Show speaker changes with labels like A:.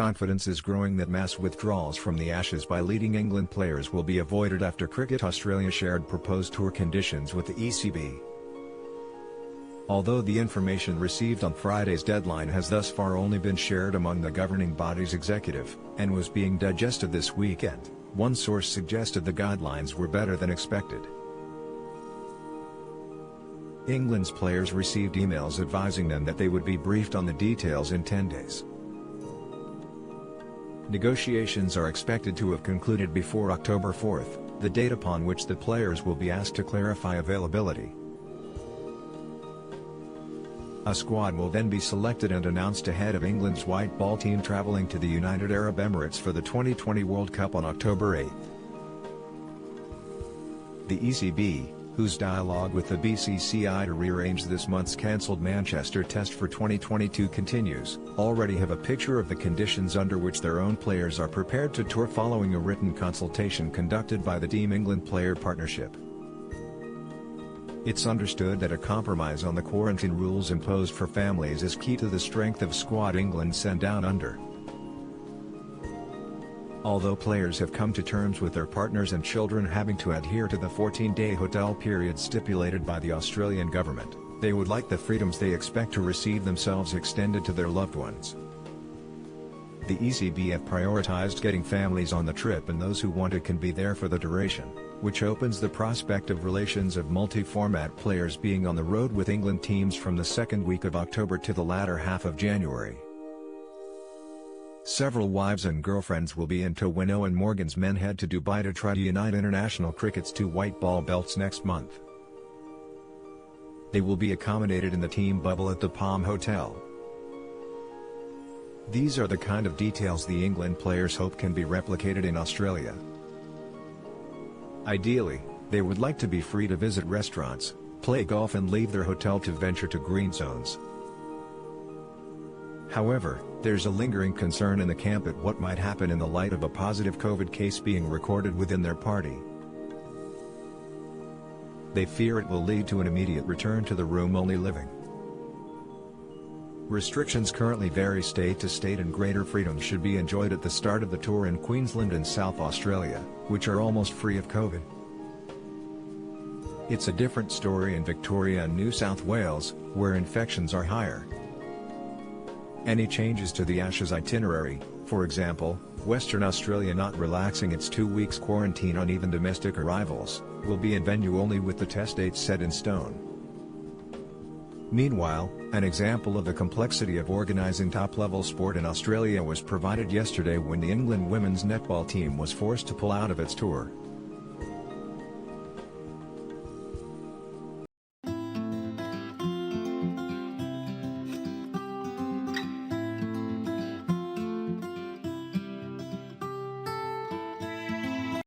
A: Confidence is growing that mass withdrawals from the Ashes by leading England players will be avoided after Cricket Australia shared proposed tour conditions with the ECB. Although the information received on Friday's deadline has thus far only been shared among the governing body's executive, and was being digested this weekend, one source suggested the guidelines were better than expected. England's players received emails advising them that they would be briefed on the details in 10 days. Negotiations are expected to have concluded before October 4, the date upon which the players will be asked to clarify availability. A squad will then be selected and announced ahead of England's white ball team travelling to the United Arab Emirates for the 2020 World Cup on October 8. The ECB, whose dialogue with the BCCI to rearrange this month's cancelled Manchester Test for 2022 continues, already have a picture of the conditions under which their own players are prepared to tour following a written consultation conducted by the Team England Player Partnership. It's understood that a compromise on the quarantine rules imposed for families is key to the strength of squad England send down under. Although players have come to terms with their partners and children having to adhere to the 14-day hotel period stipulated by the Australian government, they would like the freedoms they expect to receive themselves extended to their loved ones. The ECB have prioritised getting families on the trip, and those who want it can be there for the duration, which opens the prospect of relations of multi-format players being on the road with England teams from the second week of October to the latter half of January. Several wives and girlfriends will be in tow when Eoin Morgan's men head to Dubai to try to unite international cricket's two white ball belts next month. They will be accommodated in the team bubble at the Palm Hotel. These are the kind of details the England players hope can be replicated in Australia. Ideally, they would like to be free to visit restaurants, play golf and leave their hotel to venture to green zones. However, there's a lingering concern in the camp at what might happen in the light of a positive COVID case being recorded within their party. They fear it will lead to an immediate return to the room-only living. Restrictions currently vary state to state, and greater freedoms should be enjoyed at the start of the tour in Queensland and South Australia, which are almost free of COVID. It's a different story in Victoria and New South Wales, where infections are higher. Any changes to the Ashes itinerary, for example, Western Australia not relaxing its 2 weeks quarantine on even domestic arrivals, will be in venue only with the test dates set in stone. Meanwhile, an example of the complexity of organising top-level sport in Australia was provided yesterday when the England women's netball team was forced to pull out of its tour.